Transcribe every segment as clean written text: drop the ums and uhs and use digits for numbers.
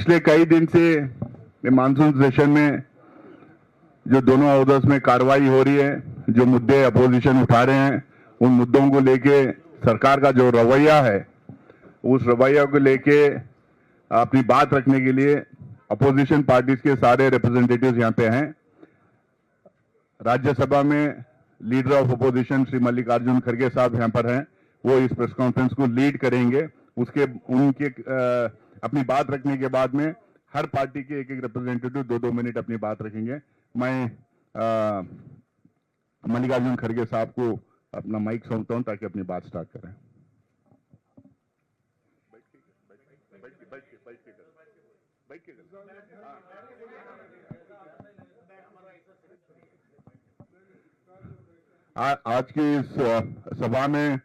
पिछले कई दिन से मानसून सेशन में जो दोनों हाउसेस में कार्रवाई हो रही है, जो मुद्दे अपोजिशन उठा रहे हैं, उन मुद्दों को लेके सरकार का जो रवैया है, उस रवैया को लेके अपनी बात रखने के लिए अपोजिशन पार्टीज के सारे रिप्रेजेंटेटिव्स यहाँ पे हैं। राज्यसभा में leader of opposition Shri Mallikarjun खड़गे साहब यहाँ पर हैं, वो इस प्रेस कॉन्फ्रेंस को लीड करेंगे। उनके अपनी बात रखने के बाद में हर पार्टी के एक एक रिप्रेजेंटेटिव 2-2 मिनट अपनी बात रखेंगे। मैं मल्लिकार्जुन खड़गे साहब को अपना माइक सौंपता हूं ताकि अपनी बात स्टार्ट करें। आज की इस सभा में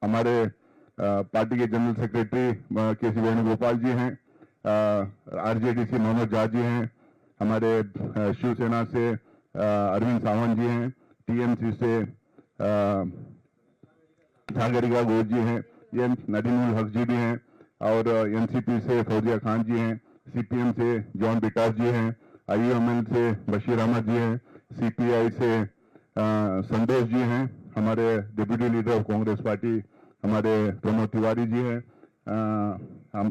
हमारे पार्टी के जनरल सेक्रेटरी के.सी. वेणुगोपाल जी हैं, आरजेडी से मोहम्मद झा जी हैं, हमारे शिवसेना से अरविंद सावंत जी हैं, टीएमसी से झागरिका घोष जी हैं, ये नदीमुल हक जी भी हैं, और एनसीपी से फौजिया खान जी हैं, सीपीएम से जॉन बिटास जी हैं, आईयूएमएल से बशीर अहमद जी हैं, सीपीआई से संतोष जी हैं, हमारे deputy leader of Congress party हमारे प्रमोद तिवारी जी हैं, हम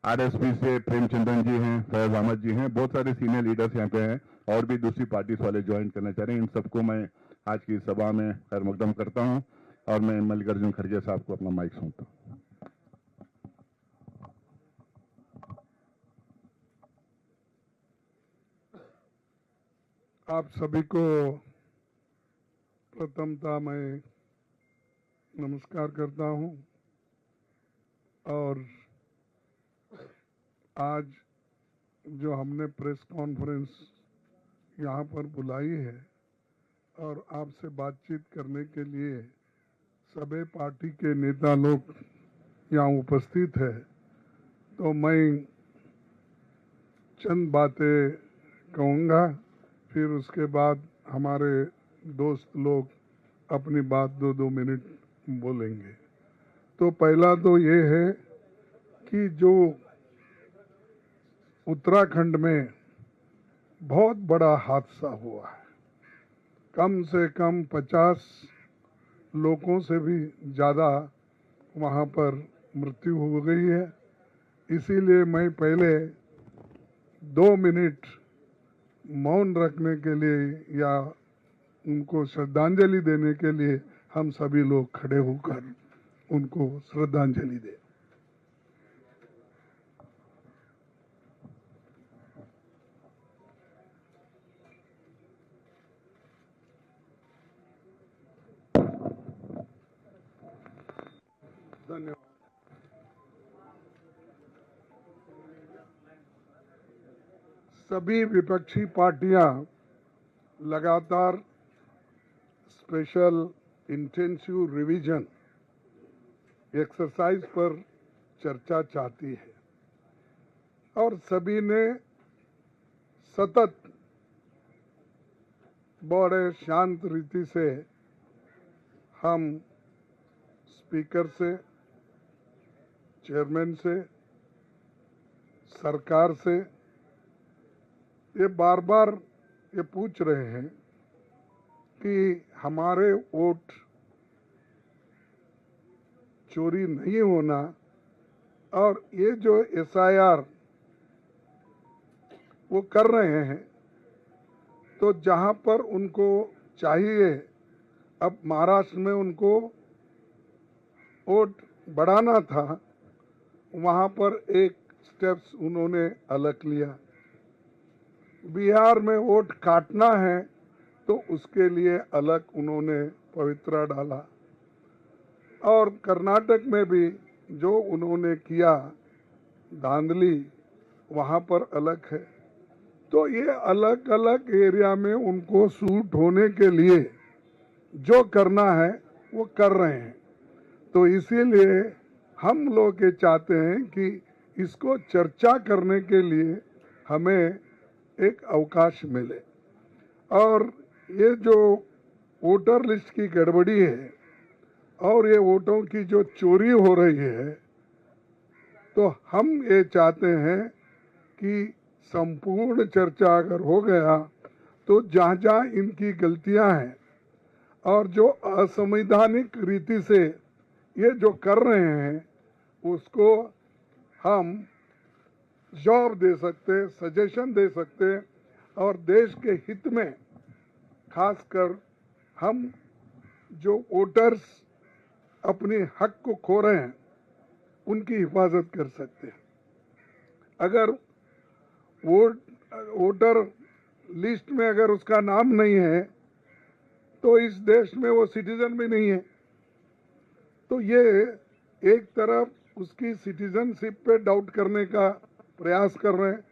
आरएसपी से प्रेमचंद्रन जी हैं, फैज अहमद जी हैं, बहुत सारे सीनियर लीडर्स यहाँ पे हैं और भी दूसरी पार्टीज वाले ज्वाइन करना चाह रहे हैं। इन सबको मैं आज की सभा में खैर मकदम करता हूं और मैं मल्लिकार्जुन खड़गे साहब को अपना माइक सौंपता हूं। आप सभी को प्रथमतः मैं नमस्कार करता हूं और आज जो हमने प्रेस कॉन्फ्रेंस यहाँ पर बुलाई है और आपसे बातचीत करने के लिए सभी पार्टी के नेता लोग यहाँ उपस्थित है, तो मैं चंद बातें कहूँगा, फिर उसके बाद हमारे दोस्त लोग अपनी बात 2-2 मिनट बोलेंगे। तो पहला तो ये है कि जो उत्तराखंड में बहुत बड़ा हादसा हुआ है, कम से कम 50 लोगों से भी ज़्यादा वहाँ पर मृत्यु हो गई है। इसीलिए मैं पहले 2 मिनट मौन रखने के लिए या उनको श्रद्धांजलि देने के लिए हम सभी लोग खड़े होकर उनको श्रद्धांजलि दें। धन्यवाद। सभी विपक्षी पार्टियां लगातार स्पेशल इंटेंसिव रिवीजन एक्सरसाइज पर चर्चा चाहती है और सभी ने सतत बड़े शांत रीति से हम स्पीकर से, चेयरमैन से, सरकार से ये बार बार ये पूछ रहे हैं कि हमारे वोट चोरी नहीं होना, और ये जो एसआईआर वो कर रहे हैं, तो जहां पर उनको चाहिए, अब महाराष्ट्र में उनको वोट बढ़ाना था, वहां पर एक स्टेप्स उन्होंने अलग लिया। बिहार में वोट काटना है तो उसके लिए अलग उन्होंने पवित्रा डाला, और कर्नाटक में भी जो उन्होंने किया धांधली, वहाँ पर अलग है। तो ये अलग अलग एरिया में उनको सूट होने के लिए जो करना है वो कर रहे हैं। तो इसीलिए हम लोग ये चाहते हैं कि इसको चर्चा करने के लिए हमें एक अवकाश मिले, और ये जो वोटर लिस्ट की गड़बड़ी है और ये वोटों की जो चोरी हो रही है, तो हम ये चाहते हैं कि संपूर्ण चर्चा अगर हो गया तो जहाँ जहाँ इनकी गलतियां हैं और जो असंवैधानिक रीति से ये जो कर रहे हैं उसको हम जवाब दे सकते, सजेशन दे सकते और देश के हित में खासकर हम जो वोटर्स अपनी हक को खो रहे हैं उनकी हिफाजत कर सकते हैं। अगर वोटर लिस्ट में अगर उसका नाम नहीं है तो इस देश में वो सिटीजन भी नहीं है। तो ये एक तरफ उसकी सिटीजनशिप पे डाउट करने का प्रयास कर रहे हैं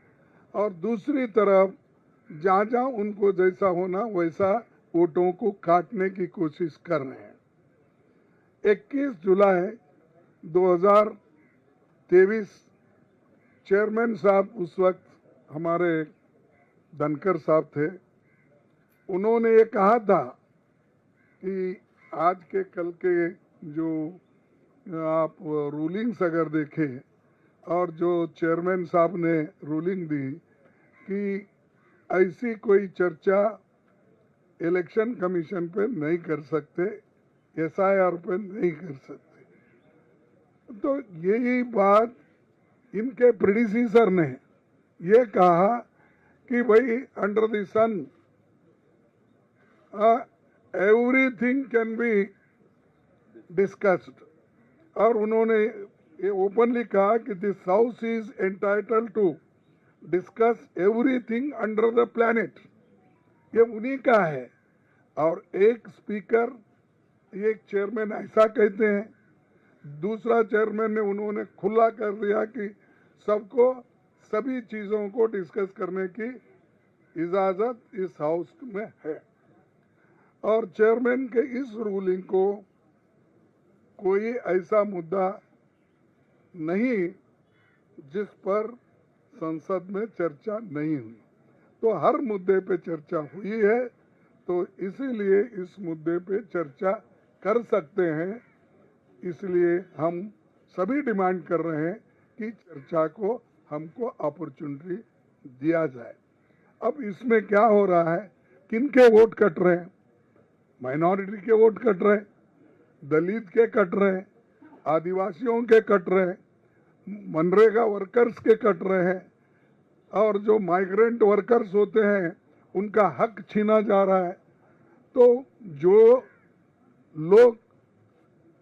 और दूसरी तरफ जहाँ जहाँ उनको जैसा होना वैसा वोटों को काटने की कोशिश कर रहे हैं। 21 जुलाई 2023 चेयरमैन साहब उस वक्त हमारे धनखड़ साहब थे, उन्होंने ये कहा था कि आज के कल के जो आप रूलिंग्स अगर देखें और जो चेयरमैन साहब ने रूलिंग दी कि ऐसी कोई चर्चा इलेक्शन कमीशन पे नहीं कर सकते, SIR पे नहीं कर सकते। तो यही बात इनके प्रेडिसीसर ने ये कहा कि भाई under the sun everything can be discussed और उन्होंने ये ओपनली कहा कि this house is entitled to discuss everything under the planet. ये उन्हीं का है और एक स्पीकर एक चेयरमैन ऐसा कहते हैं, दूसरा चेयरमैन ने उन्होंने खुला कर दिया कि सबको सभी चीज़ों को डिस्कस करने की इजाज़त इस हाउस में है। और चेयरमैन के इस रूलिंग को कोई ऐसा मुद्दा नहीं जिस पर संसद में चर्चा नहीं हुई, तो हर मुद्दे पे चर्चा हुई है। तो इसीलिए इस मुद्दे पे चर्चा कर सकते हैं, इसलिए हम सभी डिमांड कर रहे हैं कि चर्चा को हमको अपॉर्चुनिटी दिया जाए। अब इसमें क्या हो रहा है, किनके वोट कट रहे हैं? माइनॉरिटी के वोट कट रहे हैं, दलित के कट रहे हैं, आदिवासियों के कट रहे हैं, मनरेगा वर्कर्स के कट रहे हैं और जो माइग्रेंट वर्कर्स होते हैं उनका हक छीना जा रहा है। तो जो लोग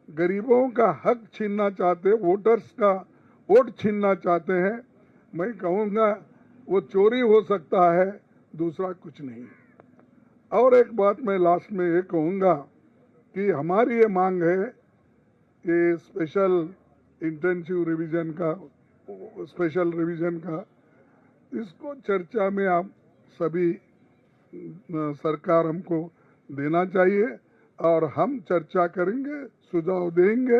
गरीबों का हक छीनना चाहते, वोटर्स का वोट छीनना चाहते हैं, मैं कहूँगा वो चोरी हो सकता है, दूसरा कुछ नहीं। और एक बात मैं लास्ट में ये कहूँगा कि हमारी ये मांग है कि स्पेशल इंटेंसिव रिवीजन का, स्पेशल रिवीजन का, इसको चर्चा में आप सभी सरकार हमको देना चाहिए और हम चर्चा करेंगे, सुझाव देंगे,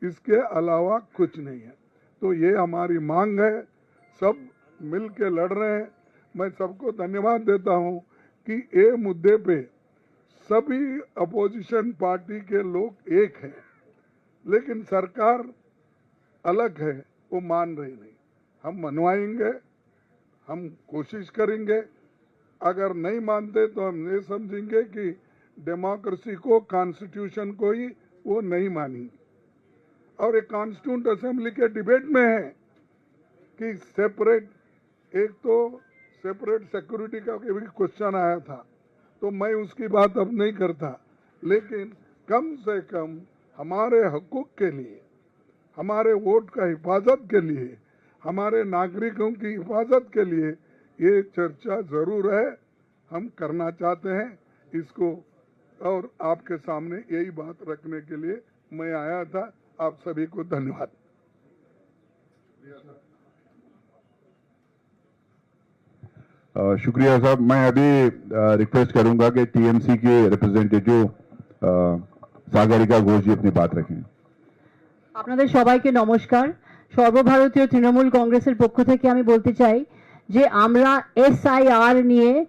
इसके अलावा कुछ नहीं है। तो ये हमारी मांग है, सब मिल के लड़ रहे हैं। मैं सबको धन्यवाद देता हूँ कि ये मुद्दे पे सभी अपोजिशन पार्टी के लोग एक हैं, लेकिन सरकार अलग है, वो मान रही नहीं। हम मनवाएंगे, हम कोशिश करेंगे, अगर नहीं मानते तो हम ये समझेंगे कि डेमोक्रेसी को, कॉन्स्टिट्यूशन को ही वो नहीं मानेंगे। और एक कॉन्स्टिट्यूंट असेंबली के डिबेट में है कि सेपरेट, एक तो सेपरेट सिक्योरिटी का भी क्वेश्चन आया था, तो मैं उसकी बात अब नहीं करता, लेकिन कम से कम हमारे हकूक़ के लिए, हमारे वोट का हिफाजत के लिए, हमारे नागरिकों की हिफाजत के लिए ये चर्चा ज़रूर है, हम करना चाहते हैं इसको। और आपके सामने यही बात रखने के लिए मैं आया था। आप सभी को धन्यवाद। शुक्रिया साहब। मैं अभी रिक्वेस्ट करूंगा कि टीएमसी के रिप्रेजेंटेटिव सागरिका घोष जी अपनी बात रखें। আপনাদের সবাইকে নমস্কার। সর্বভারতীয় তৃণমূল কংগ্রেসের পক্ষ থেকে আমি বলতে চাই যে আমরা SIR নিয়ে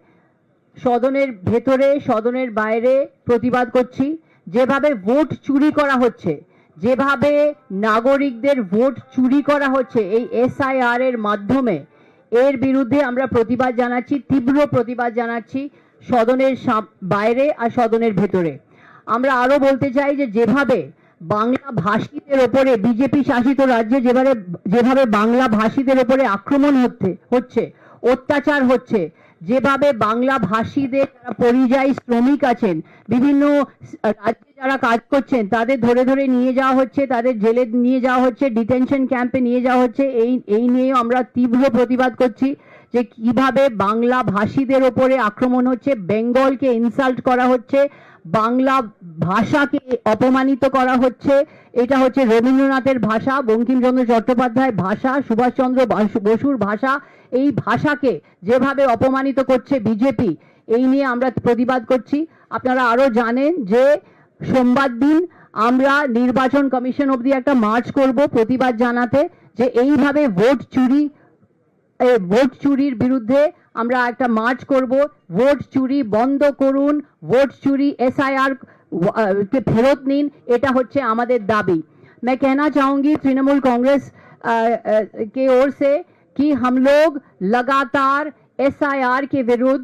সদনের ভেতরে, সদনের বাইরে প্রতিবাদ করছি। যেভাবে ভোট চুরি করা হচ্ছে, যেভাবে নাগরিকদের ভোট চুরি করা হচ্ছে এই এসআইআর এর মাধ্যমে, এর বিরুদ্ধে আমরা প্রতিবাদ জানাচ্ছি, তীব্র প্রতিবাদ জানাচ্ছি সদনের বাইরে আর সদনের ভেতরে। আমরা আরো বলতে চাই যে যেভাবে বাংলা ভাষীদের ওপরে বিজেপি শাসিত রাজ্যে যেভাবে বাংলা ভাষীদের ওপরে আক্রমণ হচ্ছে, অত্যাচার হচ্ছে, যেভাবে বাংলা ভাষীদের যারা পরিযায়ী শ্রমিক আছেন, বিভিন্ন রাজ্যে যারা কাজ করছেন, তাদের ধরে ধরে নিয়ে যাওয়া হচ্ছে, তাদের জেলে নিয়ে যাওয়া হচ্ছে, ডিটেনশন ক্যাম্পে নিয়ে যাওয়া হচ্ছে, এই নিয়ে আমরা তীব্র প্রতিবাদ করছি যে কিভাবে বাংলা ভাষীদের ওপরে আক্রমণ হচ্ছে, বেঙ্গলকে ইনসাল্ট করা হচ্ছে, বাংলা ভাষাকে অপমানিত করা হচ্ছে। এটা হচ্ছে রবীন্দ্রনাথের ভাষা, বঙ্কিমচন্দ্র চট্টোপাধ্যায়ের ভাষা, সুভাষচন্দ্র বসুর ভাষা। এই ভাষাকে যেভাবে অপমানিত করছে বিজেপি, এই নিয়ে আমরা প্রতিবাদ করছি। আপনারা আরো জানেন যে সোমবার দিন আমরা নির্বাচন কমিশন অবধি একটা মার্চ করব প্রতিবাদ জানাতে, যে এইভাবে ভোট চুরির বিরুদ্ধে আমরা একটা মার্চ করব। ভোট চুরি বন্ধ করুন, ভোট চুরি एसआईआर के फेरत नीन, এটা হচ্ছে আমাদের দাবি। मैं कहना चाहूंगी तृणमूल कांग्रेस के ओर से कि हम लोग लगातार एसआईआर के विरुद्ध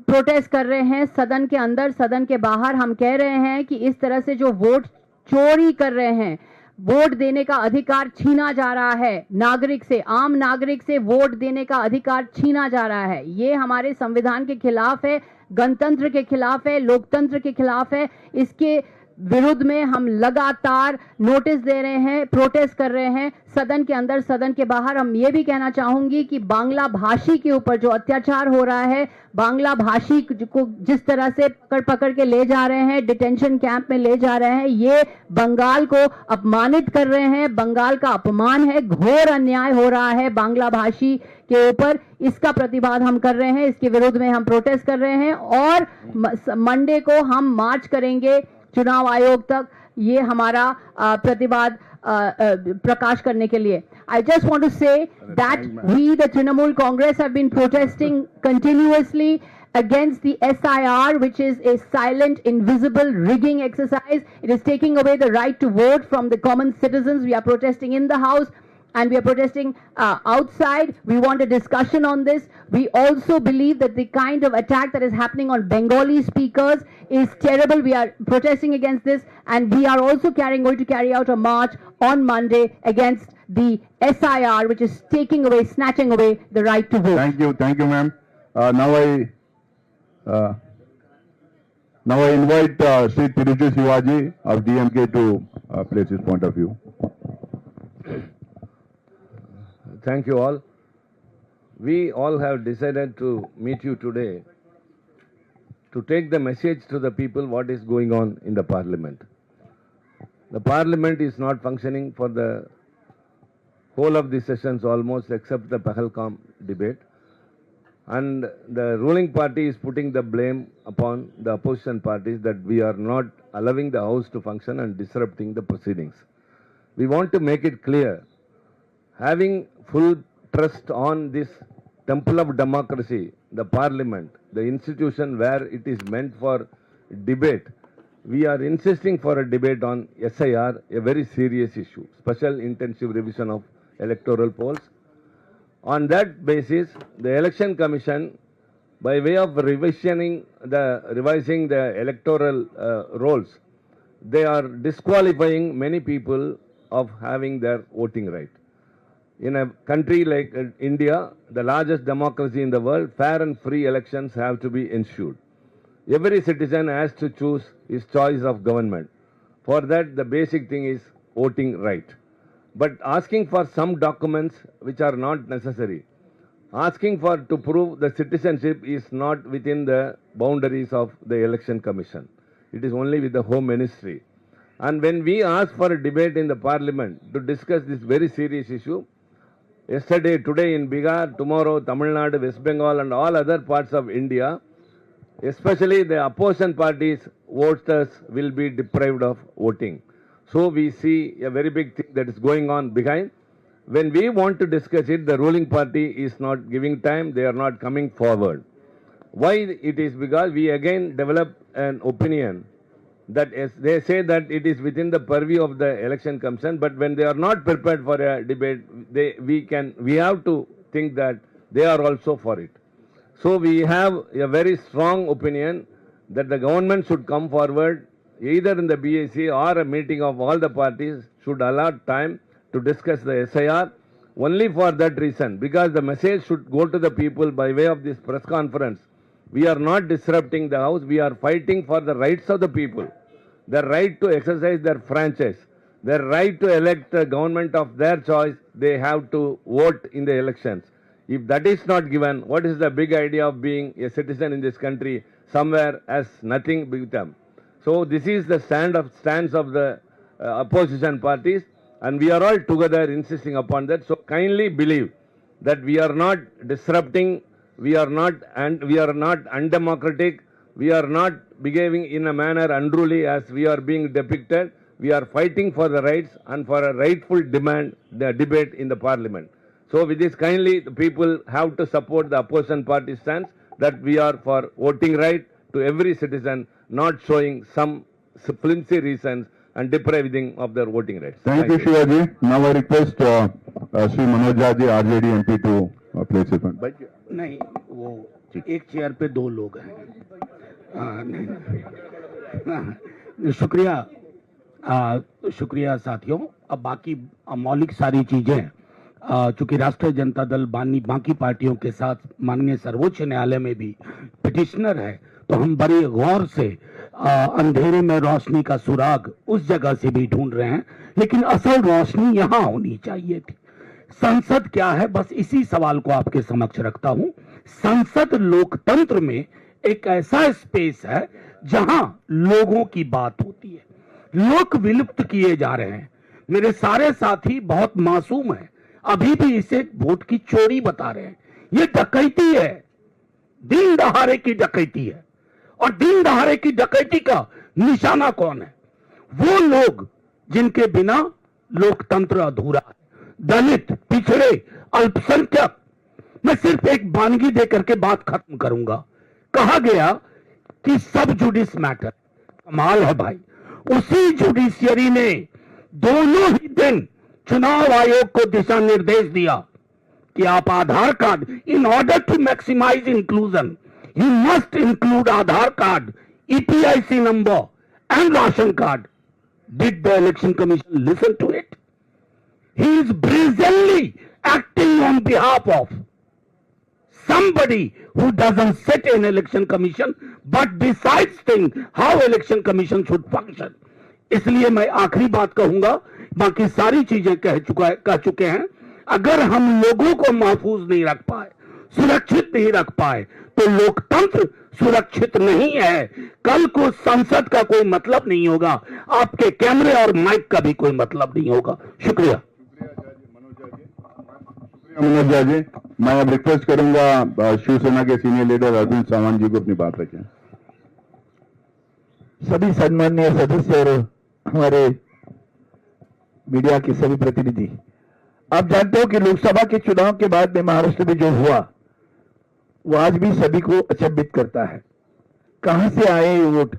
प्रोटेस्ट कर रहे हैं, सदन के अंदर सदन के बाहर। हम कह रहे हैं कि इस तरह से जो वोट चोरी कर रहे हैं, वोट देने का अधिकार छीना जा रहा है नागरिक से, आम नागरिक से वोट देने का अधिकार छीना जा रहा है, ये हमारे संविधान के खिलाफ है, गणतंत्र के खिलाफ है, लोकतंत्र के खिलाफ है। इसके विरुद्ध में हम लगातार नोटिस दे रहे हैं, प्रोटेस्ट कर रहे हैं, सदन के अंदर सदन के बाहर। हम ये भी कहना चाहूंगी कि बांग्ला भाषी के ऊपर जो अत्याचार हो रहा है, बांग्ला भाषी को जिस तरह से पकड़ के ले जा रहे हैं, डिटेंशन कैंप में ले जा रहे हैं, ये बंगाल को अपमानित कर रहे हैं, बंगाल का अपमान है, घोर अन्याय हो रहा है बांग्ला भाषी के ऊपर। इसका प्रतिवाद हम कर रहे हैं, इसके विरुद्ध में हम प्रोटेस्ट कर रहे हैं और मंडे को हम मार्च करेंगे चुनाव आयोग तक, ये हमारा प्रतिवाद प्रकाश करने के लिए। I just want to say that we, the Trinamool Congress, have been protesting continuously against the SIR, which is a silent, invisible rigging exercise. It is taking away the right to vote from the common citizens. We are protesting in the House and we are protesting outside. We want a discussion on this. We also believe that the kind of attack that is happening on Bengali speakers is terrible. We are protesting against this, and we are also going to carry out a march on Monday against the SIR, which is snatching away the right to vote. Thank you, ma'am. Now I invite Sri Tiruchi Shivaji of DMK to place his point of view. Thank you all. We all have decided to meet you today to take the message to the people what is going on in the parliament. The parliament is not functioning for the whole of the sessions almost, except the Pahalgam debate. And the ruling party is putting the blame upon the opposition parties that we are not allowing the house to function and disrupting the proceedings. We want to make it clear, having full trust on this temple of democracy, the parliament, the institution where it is meant for debate, we are insisting for a debate on SIR, a very serious issue, special intensive revision of electoral polls. On that basis, the election commission, by way of revising the electoral rolls, they are disqualifying many people of having their voting right. In a country like India, the largest democracy in the world, fair and free elections have to be ensured. Every citizen has to choose his choice of government. For that, the basic thing is voting right. But asking for some documents which are not necessary, asking to prove the citizenship is not within the boundaries of the election commission. It is only with the Home Ministry. And when we ask for a debate in the parliament to discuss this very serious issue, yesterday, today in Bihar, tomorrow Tamil Nadu, West Bengal and all other parts of India, especially the opposition parties, voters will be deprived of voting. So we see a very big thing that is going on behind. When we want to discuss it, the ruling party is not giving time, they are not coming forward. Why it is? Because we again develop an opinion that they say that it is within the purview of the election commission, but when they are not prepared for a debate, we have to think that they are also for it. So we have a very strong opinion that the government should come forward either in the BAC or a meeting of all the parties should allot time to discuss the SIR only for that reason, because the message should go to the people by way of this press conference. We are not disrupting the house, we are fighting for the rights of the people, their right to exercise their franchise, their right to elect a government of their choice. They have to vote in the elections. If that is not given, what is the big idea of being a citizen in this country somewhere as nothing with them? So this is the stance of the opposition parties, and we are all together insisting upon that. So kindly believe that we are not disrupting, we are not undemocratic, we are not behaving in a manner unruly as we are being depicted. We are fighting for the rights and for a rightful debate in the parliament. So with this, kindly the people have to support the opposition party stance that we are for voting right to every citizen, not showing some flimsy reasons and depriving of their voting rights. Thank you, Shivaji. Now I request Sri Manoj Jha, RJD MP, to place it on. नहीं, वो एक chair पे दो लोग हैं. नहीं. शुक्रिया साथियों. अब बाकी मौलिक सारी चीजें चूंकि राष्ट्रीय जनता दल बाकी पार्टियों के साथ माननीय सर्वोच्च न्यायालय में भी पिटिशनर है, तो हम बड़ी गौर से अंधेरे में रोशनी का सुराग उस जगह से भी ढूंढ रहे हैं, लेकिन असल रोशनी यहाँ होनी चाहिए थी. संसद क्या है, बस इसी सवाल को आपके समक्ष रखता हूं. संसद लोकतंत्र में एक ऐसा स्पेस है जहां लोगों की बात होती है. लोग विलुप्त किए जा रहे हैं. मेरे सारे साथी बहुत मासूम हैं, अभी भी इसे वोट की चोरी बता रहे हैं. ये डकैती है, दिन दहाड़े की डकैती है. और दिन दहाड़े की डकैती का निशाना कौन है? वो लोग जिनके बिना लोकतंत्र अधूरा है. दलित, पिछड़े, अल्पसंख्यक. मैं सिर्फ एक वानगी देकर के बात खत्म करूंगा. कहा गया कि सब जुडिस मैटर. कमाल है भाई, उसी जुडिशियरी ने दोनों ही दिन चुनाव आयोग को दिशा निर्देश दिया कि आप Aadhaar card, in order to maximize inclusion, you must include Aadhaar card, EPIC number and ration card. Did the election commission listen to it? He is brazenly acting on behalf of somebody who doesn't sit in election commission but decides things how election commission should function. इसलिए मैं आखिरी बात कहूंगा, बाकी सारी चीजें कह चुके हैं. अगर हम लोगों को महफूज नहीं रख पाए, सुरक्षित नहीं रख पाए, तो लोकतंत्र सुरक्षित नहीं है. कल को संसद का कोई मतलब नहीं होगा, आपके कैमरे और माइक का भी कोई मतलब नहीं होगा. शुक्रिया. मनोज झा जी, मैं अब रिक्वेस्ट करूंगा शिवसेना के सीनियर लीडर अरविंद सावंत जी को अपनी बात रखें. सभी सम्माननीय सदस्य और हमारे मीडिया के सभी प्रतिनिधि, आप जानते हो कि लोकसभा के चुनाव के बाद में महाराष्ट्र में जो हुआ वो आज भी सभी को अचंभित करता है. कहां से आए ये वोट?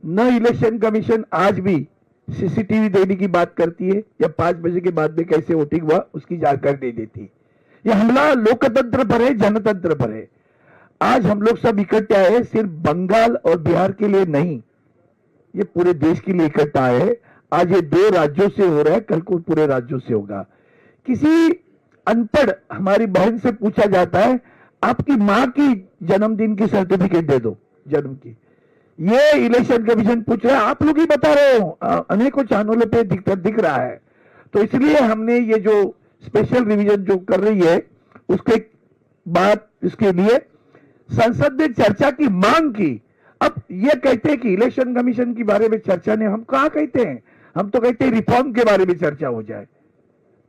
न इलेक्शन कमीशन आज भी सीसीटीवी देने की बात करती है या 5 बजे के बाद में कैसे वोटिंग हुआ उसकी जानकारी नहीं देती. ये हमला लोकतंत्र पर है, जनतंत्र पर है. आज हम लोग सब इकट्ठे आए सिर्फ बंगाल और बिहार के लिए नहीं, ये पूरे देश के लिए इकट्ठा है. आज ये 2 राज्यों से हो रहा है, कल को पूरे राज्यों से होगा. किसी अनपढ़ हमारी बहन से पूछा जाता है आपकी मां की जन्मदिन की सर्टिफिकेट दे दो, जन्म की. ये इलेक्शन कमीशन पूछ रहा है, आप लोग ही बता रहे हो, अनेकों चैनलों पे दिख रहा है. तो इसलिए हमने ये जो स्पेशल रिवीजन जो कर रही है उसके बाद इसके लिए संसद ने चर्चा की मांग की. अब ये कहते हैं कि इलेक्शन कमीशन के बारे में चर्चा ने, हम कहा कहते हैं, हम तो कहते हैं रिफॉर्म के बारे में चर्चा हो जाए,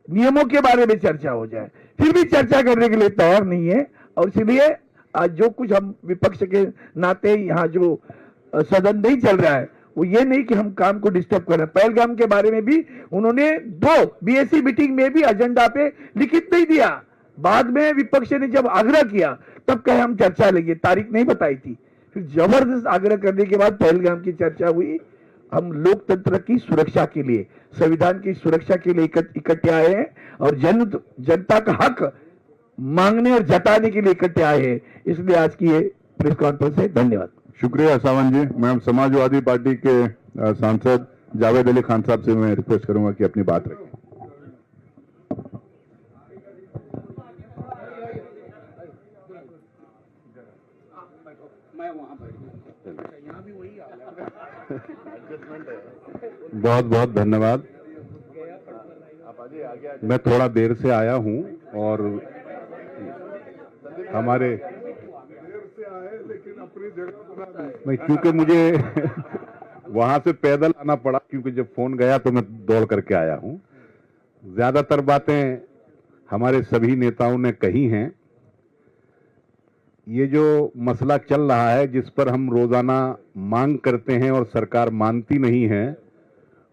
नियमों के बारे में चर्चा हो जाए. फिर भी चर्चा करने के लिए तैयार नहीं है. और इसलिए आज जो कुछ हम विपक्ष के नाते यहाँ जो सदन नहीं चल रहा है वो ये नहीं कि हम काम को डिस्टर्ब कर रहे हैं. पहलगाम के बारे में भी उन्होंने 2 BAC मीटिंग में भी एजेंडा पे लिखित नहीं दिया. बाद में विपक्ष ने जब आग्रह किया तब कहे हम चर्चा लेंगे, तारीख नहीं बताई थी. फिर जबरदस्त आग्रह करने के बाद पहलगाम की चर्चा हुई। हम लोकतंत्र की सुरक्षा के लिए, संविधान की सुरक्षा के लिए इकट्ठे आए हैं और जनता का हक मांगने और जताने के लिए इकट्ठे आए हैं। इसलिए आज की ये प्रेस कॉन्फ्रेंस है। धन्यवाद। शुक्रिया सावंत जी। मैं समाजवादी पार्टी के सांसद जावेद अली खान साहब से मैं रिक्वेस्ट करूंगा कि अपनी बात रखें। बहुत बहुत धन्यवाद। मैं थोड़ा देर से आया हूं और हमारे लेकिन अपनी जगह बना दी। नहीं, क्योंकि मुझे वहां से पैदल आना पड़ा, क्योंकि जब फोन गया तो मैं दौड़ करके आया हूं। ज्यादातर बातें हमारे सभी नेताओं ने कही हैं। ये जो मसला चल रहा है, जिस पर हम रोजाना मांग करते हैं और सरकार मानती नहीं है,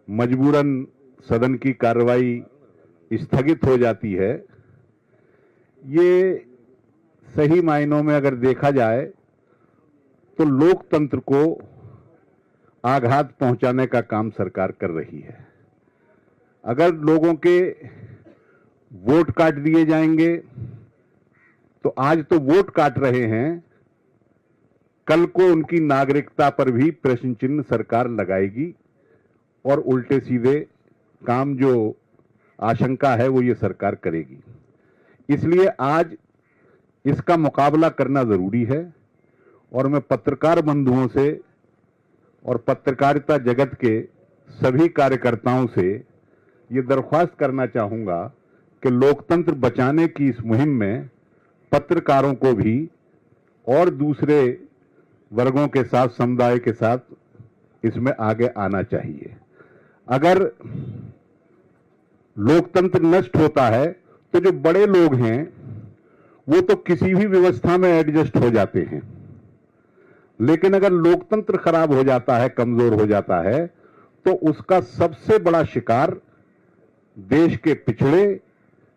मजबूरन सदन की कार्रवाई स्थगित हो जाती है, ये सही मायनों में अगर देखा जाए तो लोकतंत्र को आघात पहुंचाने का काम सरकार कर रही है। अगर लोगों के वोट काट दिए जाएंगे तो आज तो वोट काट रहे हैं, कल को उनकी नागरिकता पर भी प्रश्न चिन्ह सरकार लगाएगी और उल्टे सीधे काम जो आशंका है वो ये सरकार करेगी। इसलिए आज इसका मुकाबला करना जरूरी है और मैं पत्रकार बंधुओं से और पत्रकारिता जगत के सभी कार्यकर्ताओं से ये दरख्वास्त करना चाहूंगा कि लोकतंत्र बचाने की इस मुहिम में पत्रकारों को भी और दूसरे वर्गों के साथ, समुदाय के साथ इसमें आगे आना चाहिए। अगर लोकतंत्र नष्ट होता है तो जो बड़े लोग हैं वो तो किसी भी व्यवस्था में एडजस्ट हो जाते हैं, लेकिन अगर लोकतंत्र खराब हो जाता है, कमजोर हो जाता है, तो उसका सबसे बड़ा शिकार देश के पिछड़े,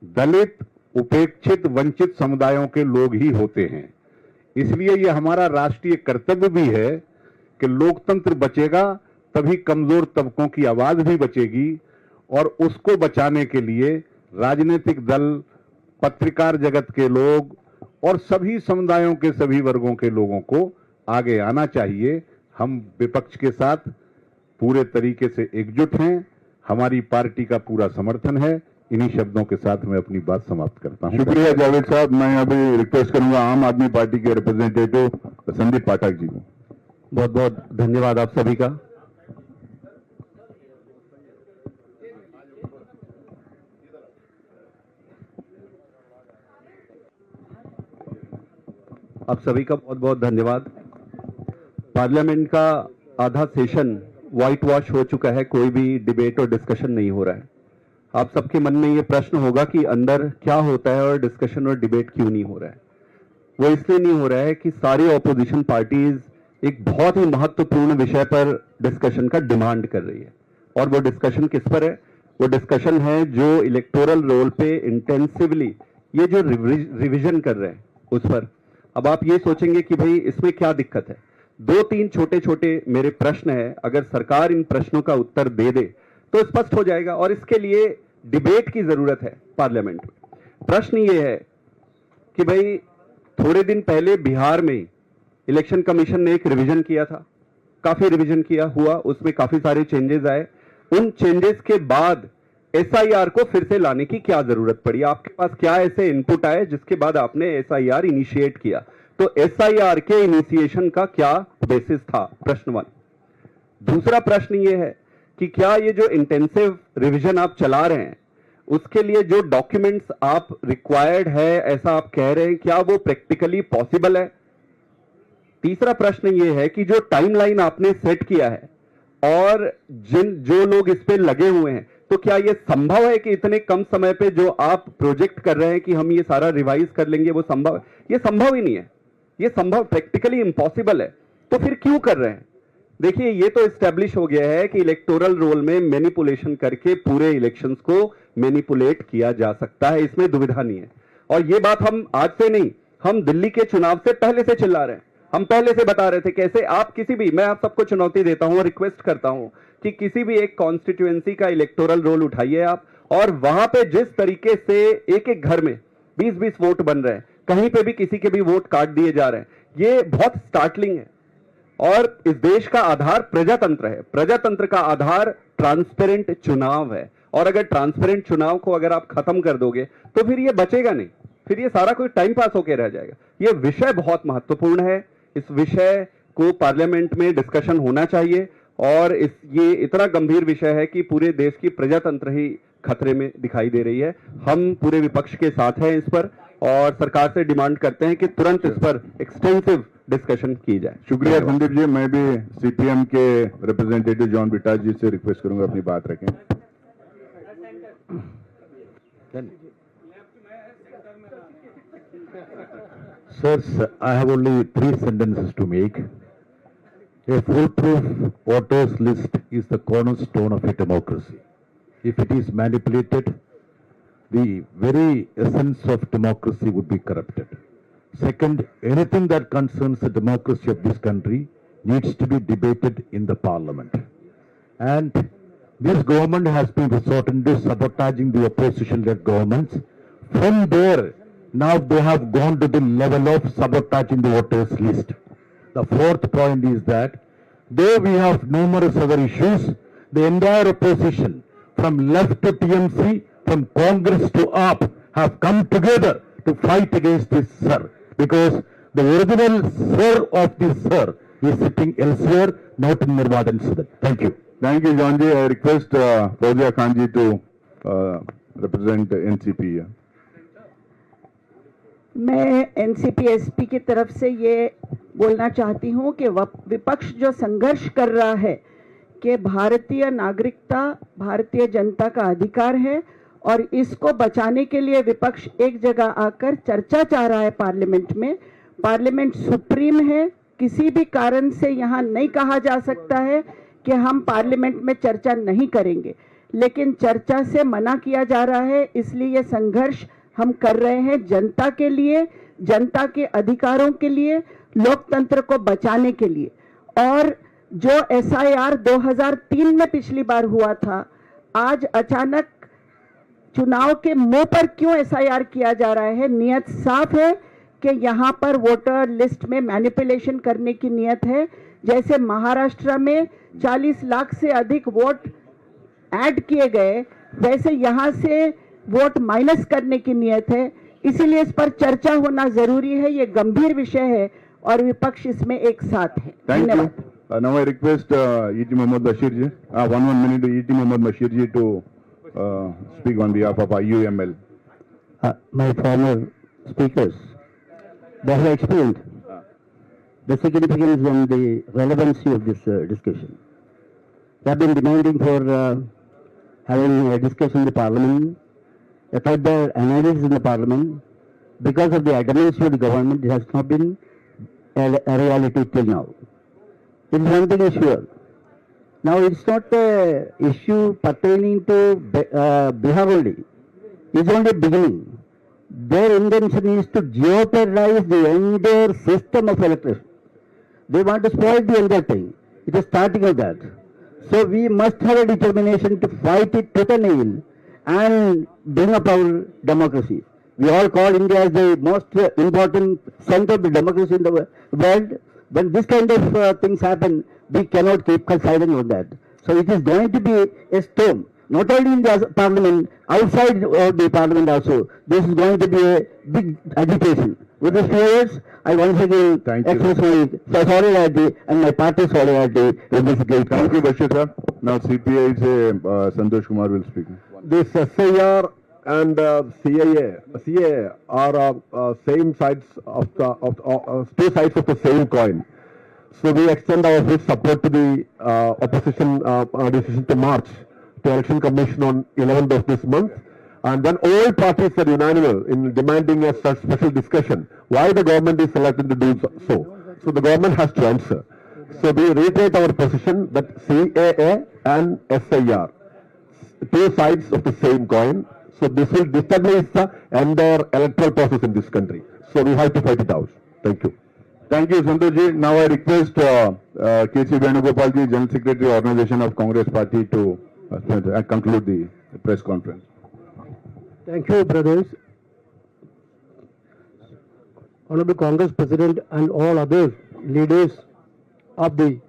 दलित, उपेक्षित, वंचित समुदायों के लोग ही होते हैं। इसलिए यह हमारा राष्ट्रीय कर्तव्य भी है कि लोकतंत्र बचेगा तभी कमजोर तबकों की आवाज भी बचेगी, और उसको बचाने के लिए राजनीतिक दल, पत्रकार जगत के लोग और सभी समुदायों के सभी वर्गों के लोगों को आगे आना चाहिए। हम विपक्ष के साथ पूरे तरीके से एकजुट हैं, हमारी पार्टी का पूरा समर्थन है। इन्हीं शब्दों के साथ मैं अपनी बात समाप्त करता हूं। शुक्रिया जावेद साहब। मैं अभी रिक्वेस्ट करूंगा आम आदमी पार्टी के रिप्रेजेंटेटिव संदीप पाठक जी को। बहुत बहुत धन्यवाद आप सभी का। आप सभी का बहुत बहुत धन्यवाद। पार्लियामेंट का आधा सेशन व्हाइट वॉश हो चुका है, कोई भी डिबेट और डिस्कशन नहीं हो रहा है। आप सबके मन में ये प्रश्न होगा कि अंदर क्या होता है और डिस्कशन और डिबेट क्यों नहीं हो रहा है। वो इसलिए नहीं हो रहा है कि सारी ऑपोजिशन पार्टीज एक बहुत ही महत्वपूर्ण विषय पर डिस्कशन का डिमांड कर रही है। और वो डिस्कशन किस पर है? वो डिस्कशन है जो इलेक्टोरल रोल पे इंटेंसिवली ये जो रिविजन कर रहे हैं उस पर। अब आप ये सोचेंगे कि भाई इसमें क्या दिक्कत है। 2-3 छोटे छोटे मेरे प्रश्न है, अगर सरकार इन प्रश्नों का उत्तर दे दे तो स्पष्ट हो जाएगा, और इसके लिए डिबेट की जरूरत है पार्लियामेंट में। प्रश्न ये है कि भाई थोड़े दिन पहले बिहार में इलेक्शन कमीशन ने एक रिवीजन किया था, काफी रिवीजन किया हुआ, उसमें काफी सारे चेंजेस आए। उन चेंजेस के बाद एसआईआर को फिर से लाने की क्या जरूरत पड़ी? आपके पास क्या ऐसे इनपुट आए जिसके बाद आपने एसआईआर इनिशिएट किया? तो एसआईआर के इनिशिएशन का क्या बेसिस था? प्रश्न 1। दूसरा प्रश्न ये है कि क्या ये जो इंटेंसिव रिवीजन आप चला रहे हैं उसके लिए जो डॉक्यूमेंट्स आप रिक्वायर्ड है, ऐसा आप कह रहे हैं, क्या वो प्रैक्टिकली पॉसिबल है? तीसरा प्रश्न ये है कि जो टाइमलाइन आपने सेट किया है और जो लोग इस पे लगे हुए हैं, तो क्या ये संभव है कि इतने कम समय पे जो आप प्रोजेक्ट कर रहे हैं कि हम ये सारा रिवाइज कर लेंगे, वो संभव है? ये संभव ही नहीं है, ये संभव प्रैक्टिकली इम्पॉसिबल है। तो फिर क्यों कर रहे हैं? देखिए, ये तो एस्टेब्लिश हो गया है कि इलेक्टोरल रोल में मैनिपुलेशन करके पूरे इलेक्शंस को मैनिपुलेट किया जा सकता है, इसमें दुविधा नहीं है। और ये बात हम आज से नहीं, हम दिल्ली के चुनाव से पहले से चिल्ला रहे हैं। हम पहले से बता रहे थे कैसे आप किसी भी, मैं आप सबको चुनौती देता हूं और रिक्वेस्ट करता हूं कि किसी भी एक कॉन्स्टिट्यूएंसी का इलेक्टोरल रोल उठाइए आप, और वहां पे जिस तरीके से एक एक घर में 20-20 वोट बन रहे हैं, कहीं पे भी किसी के भी वोट काट दिए जा रहे हैं, ये बहुत स्टार्टलिंग है। और इस देश का आधार प्रजातंत्र है, प्रजातंत्र का आधार ट्रांसपेरेंट चुनाव है, और अगर ट्रांसपेरेंट चुनाव को अगर आप खत्म कर दोगे तो फिर ये बचेगा नहीं, फिर ये सारा कोई टाइम पास होकर रह जाएगा। ये विषय बहुत महत्वपूर्ण है, इस विषय को पार्लियामेंट में डिस्कशन होना चाहिए, और ये इतना गंभीर विषय है कि पूरे देश की प्रजातंत्र ही खतरे में दिखाई दे रही है। हम पूरे विपक्ष के साथ हैं इस पर, और सरकार से डिमांड करते हैं कि तुरंत इस पर एक्सटेंसिव डिस्कशन की जाए। शुक्रिया संदीप जी। मैं भी सीपीएम के रिप्रेजेंटेटिव जॉन बिटास जी से रिक्वेस्ट करूंगा अपनी बात रखें। Sirs, I have only 3 sentences to make. A foolproof voters list is the cornerstone of a democracy. If it is manipulated, the very essence of democracy would be corrupted. Second, anything that concerns the democracy of this country needs to be debated in the parliament. And this government has been resorting to sabotaging the opposition-led governments. From there, now they have gone to the level of sabotaging the voters list. The fourth point is that though we have numerous other issues, the entire opposition from left to TMC, from Congress to AAP have come together to fight against this sir, because the original sir of this sir is sitting elsewhere, not in Nirvadan Sudan. Thank you. Thank you, John ji. I request Fauzia Khan ji to represent NCP. मैं NCP-SP की तरफ से ये बोलना चाहती हूँ कि विपक्ष जो संघर्ष कर रहा है कि भारतीय नागरिकता भारतीय जनता का अधिकार है, और इसको बचाने के लिए विपक्ष एक जगह आकर चर्चा चाह रहा है पार्लियामेंट में। पार्लियामेंट सुप्रीम है, किसी भी कारण से यहाँ नहीं कहा जा सकता है कि हम पार्लियामेंट में चर्चा नहीं करेंगे, लेकिन चर्चा से मना किया जा रहा है। इसलिए ये संघर्ष हम कर रहे हैं जनता के लिए, जनता के अधिकारों के लिए, लोकतंत्र को बचाने के लिए। और जो एसआईआर 2003 में पिछली बार हुआ था, आज अचानक चुनाव के मुंह पर क्यों एसआईआर किया जा रहा है? नियत साफ है कि यहाँ पर वोटर लिस्ट में मैनिपुलेशन करने की नियत है। जैसे महाराष्ट्र में 40 लाख से अधिक वोट ऐड किए गए, वैसे यहाँ से वोट माइनस करने की नियत है। इसीलिए इस पर चर्चा होना जरूरी है, ये गंभीर विषय है और विपक्ष इसमें एक साथ है। धन्यवाद। Now I request E.T. Mohammad Bashir ji, one minute to E.T. Mohammad Bashir ji to speak on behalf of IUML. My former speakers, they have explained the significance and the relevancy of this discussion. They have been demanding for having a discussion in the parliament, a further analysis in the parliament. Because of the adamantly of the government, it has not been a reality till now. It is one thing is sure. Now it's not a issue pertaining to Bihar only. It's only beginning. Their intention is to jeopardize the entire system of elections. They want to spoil the entire thing. It is starting of that. So we must have a determination to fight it to the nail and bring up our democracy. We all call India as the most important center of the democracy in the world. When this kind of things happen, we cannot keep silent on that. So it is going to be a storm, not only in the parliament, outside of the parliament also. This is going to be a big agitation. With these few words, I once again express my solidarity and my party's solidarity with this great cause. Thank you, Bashir sir. Now CPI se Santosh Kumar will speak. This SIR and CA are same sides of the two sides of the same coin. So we extend our full support to the opposition decision to march to Election Commission on 11th of this month. And then all parties are unanimous in demanding a such special discussion. Why the government is selected to do so? So the government has to answer. So we reiterate our position that CAA and SIR, two sides of the same coin. So this will destabilize the entire electoral process in this country. So we have to fight it out. Thank you. Thank you, Santosh ji. Now I request K.C. Venugopal ji, General Secretary, Organization of Congress Party, to conclude the press conference. Thank you, brothers. Honorable Congress President and all other leaders of the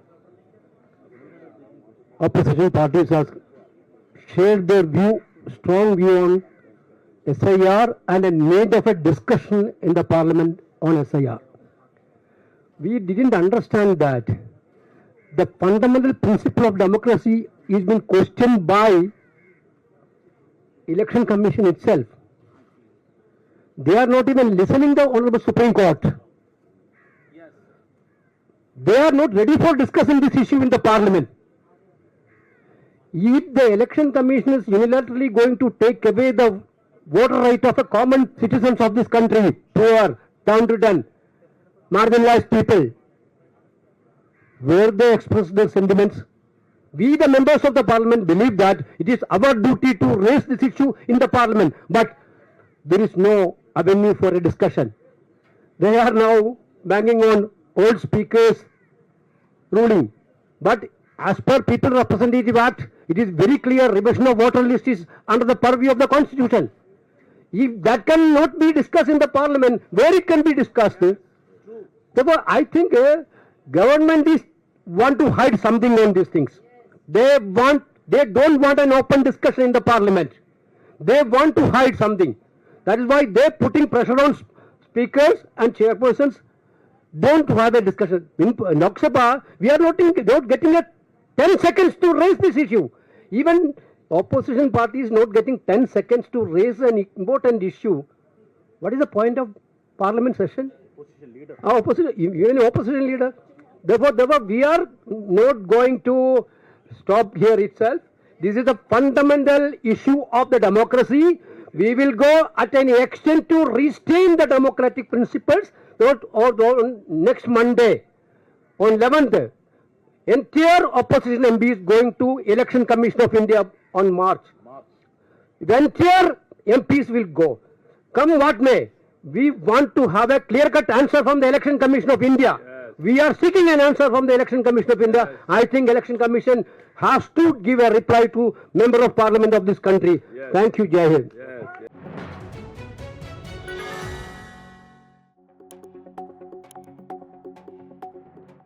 opposition parties have shared their view, strong view on SIR and a need of a discussion in the parliament on SIR. We didn't understand that the fundamental principle of democracy is being questioned by Election Commission itself. They are not even listening to the Honorable Supreme Court. They are not ready for discussing this issue in the parliament. If the Election Commission is unilaterally going to take away the voter right of a common citizens of this country, poor, downtrodden, marginalized people, where they express their sentiments, we the members of the parliament believe that it is our duty to raise this issue in the parliament, but there is no avenue for a discussion. They are now banging on old speakers ruling, but as per People Representative Act, it is very clear revision of voter list is under the purview of the Constitution. If that cannot be discussed in the parliament, where it can be discussed? Therefore, I think government is want to hide something on these things. They don't want an open discussion in the parliament. They want to hide something. That is why they're putting pressure on speakers and chairpersons. Don't have a discussion. In Lok Sabha, we are not getting a 10 seconds to raise this issue. Even opposition party is not getting 10 seconds to raise an important issue. What is the point of parliament session? Even opposition leader. Therefore, we are not going to stop here itself. This is a fundamental issue of the democracy. We will go at any extent to restrain the democratic principles. Or next Monday, on 11th, entire opposition MP is going to Election Commission of India on March. The entire MPs will go. Come what may, we want to have a clear-cut answer from the Election Commission of India. Yes. We are seeking an answer from the Election Commission of India. Yes. I think Election Commission has to give a reply to Member of Parliament of this country. Yes. Thank you, Jai Hind. Yes.